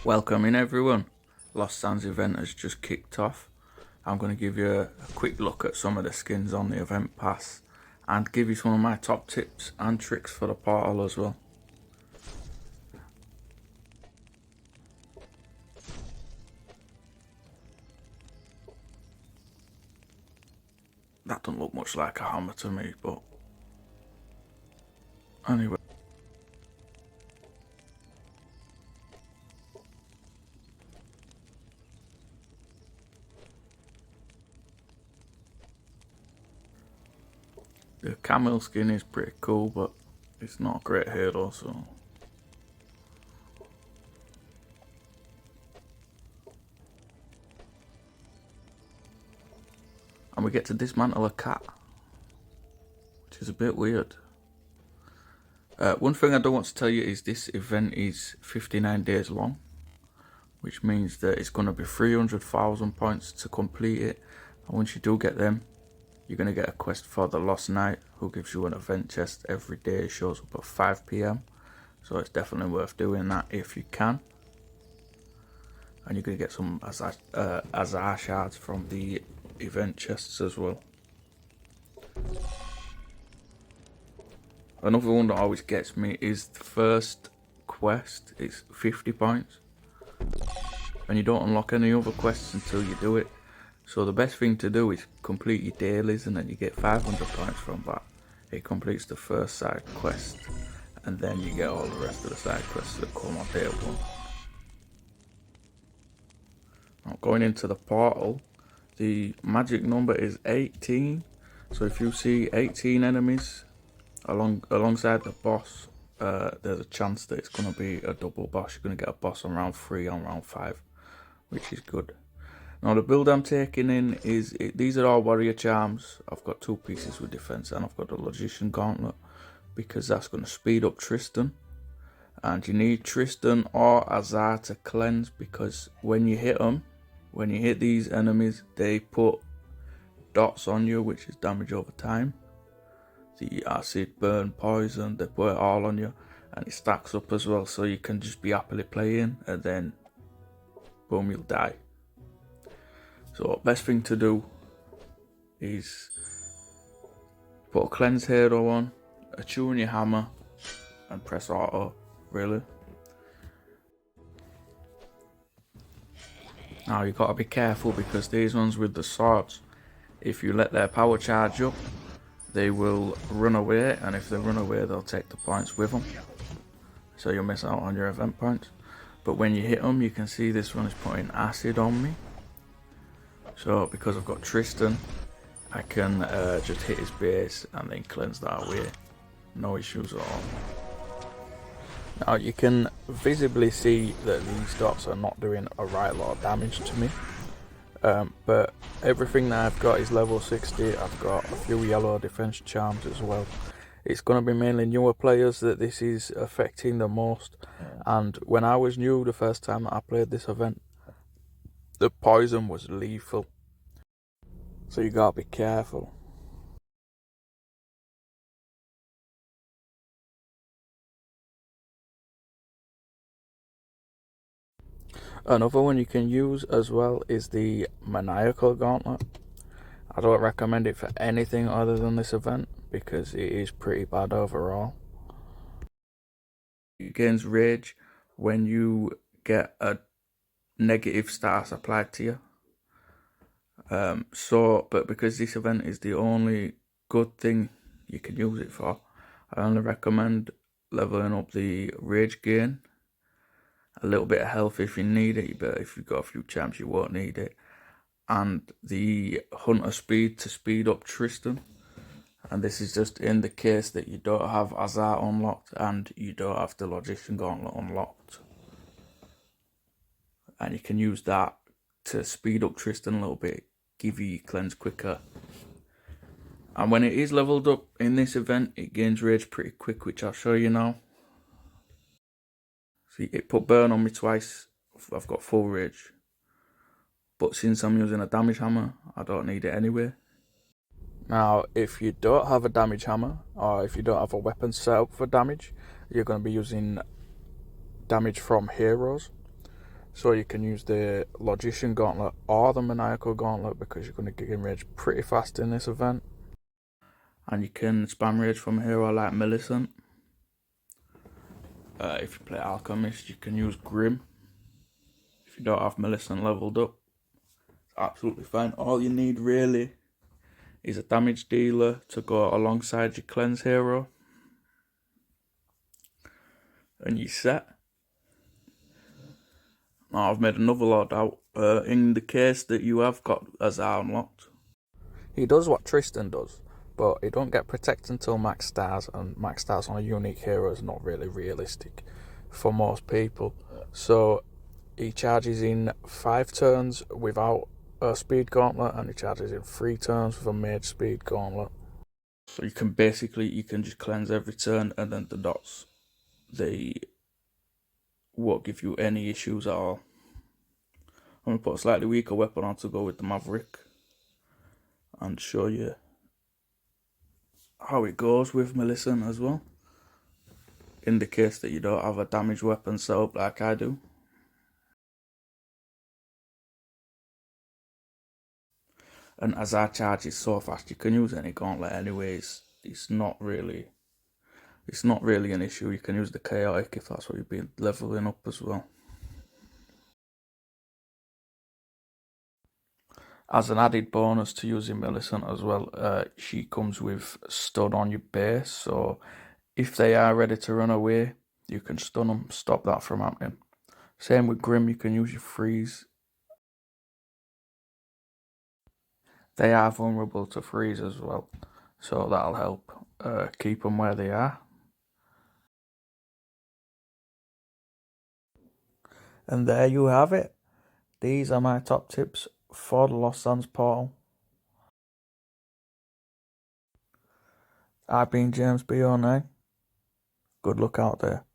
Welcome in everyone. Lost Sands event has just kicked off. I'm going to give you a quick look at some of the skins on the event pass and give you some of my top tips and tricks for the portal as well. That doesn't look much like a hammer to me, but anyway. The camel skin is pretty cool, but it's not a great hero, so. And we get to dismantle a cat, which is a bit weird. One thing I don't want to tell you is this event is 59 days long, which means that it's going to be 300,000 points to complete it. And once you do get them, you're going to get a quest for the Lost Knight, who gives you an event chest every day. It shows up at 5 PM, so it's definitely worth doing that if you can. And you're going to get some Azar shards from the event chests as well. Another one that always gets me is the first quest. It's 50 points, and you don't unlock any other quests until you do it. So the best thing to do is complete your dailies, and then you get 500 points from that. It completes the first side quest, and then you get all the rest of the side quests that come on day one. Now, going into the portal, the magic number is 18. So if you see 18 enemies alongside the boss, there's a chance that it's going to be a double boss. You're going to get a boss on round 3 on round 5, which is good. Now the build I'm taking in is, these are all warrior charms. I've got 2 pieces with defense, and I've got the Logician Gauntlet, because that's going to speed up Tristan. And you need Tristan or Azar to cleanse, because when you hit them, when you hit these enemies, they put dots on you, which is damage over time. The acid, burn, poison, they put it all on you, and it stacks up as well, so you can just be happily playing, and then boom, you'll die. So best thing to do is put a cleanse hero on, attune your hammer, and press auto, really. Now you gotta be careful, because these ones with the swords, if you let their power charge up, they will run away, and if they run away, they'll take the points with them. So you'll miss out on your event points. But when you hit them, you can see this one is putting acid on me. So because I've got Tristan, I can just hit his base and then cleanse that away. No issues at all. Now you can visibly see that these dots are not doing a right lot of damage to me. But everything that I've got is level 60. I've got a few yellow defense charms as well. It's going to be mainly newer players that this is affecting the most. And when I was new the first time that I played this event, the poison was lethal. So you gotta be careful. Another one you can use as well is the Maniacal Gauntlet. I don't recommend it for anything other than this event, because it is pretty bad overall. It gains rage when you get a negative status applied to you. But because this event is the only good thing you can use it for, I only recommend leveling up the rage gain. A little bit of health if you need it, but if you've got a few champs you won't need it. And the hunter speed to speed up Tristan. And this is just in the case that you don't have Azar unlocked and you don't have the Logician Gauntlet unlocked. And you can use that to speed up Tristan a little bit, give you your cleanse quicker. And when it is leveled up in this event, it gains rage pretty quick, which I'll show you now. See, it put burn on me twice. I've got full rage. But since I'm using a damage hammer, I don't need it anyway. Now, if you don't have a damage hammer, or if you don't have a weapon set up for damage, you're going to be using damage from heroes. So you can use the Logician Gauntlet or the Maniacal Gauntlet because you're going to get rage pretty fast in this event. And you can spam rage from a hero like Millicent. If you play Alchemist, you can use Grim. If you don't have Millicent leveled up, it's absolutely fine. All you need really is a damage dealer to go alongside your cleanse hero. And you're set. Now I've made another loadout in the case that you have got Azar unlocked. He does what Tristan does, but he don't get protect until max stars, and max stars on a unique hero is not really realistic for most people. So he charges in 5 turns without a speed gauntlet, and he charges in 3 turns with a mage speed gauntlet. So you can just cleanse every turn, and then the dots, they won't give you any issues at all. I'm going to put a slightly weaker weapon on to go with the Maverick and show you how it goes with Millicent as well, in the case that you don't have a damage weapon set up like I do. And as I charge is so fast, you can use any gauntlet anyways. It's not really an issue. You can use the chaotic if that's what you've been leveling up as well. As an added bonus to using Millicent as well, she comes with stun on your base, so if they are ready to run away, you can stun them, stop that from happening. Same with Grim, you can use your freeze. They are vulnerable to freeze as well, so that'll help keep them where they are. And there you have it. These are my top tips for the Lost Sands portal. I've been James B09. Good luck out there.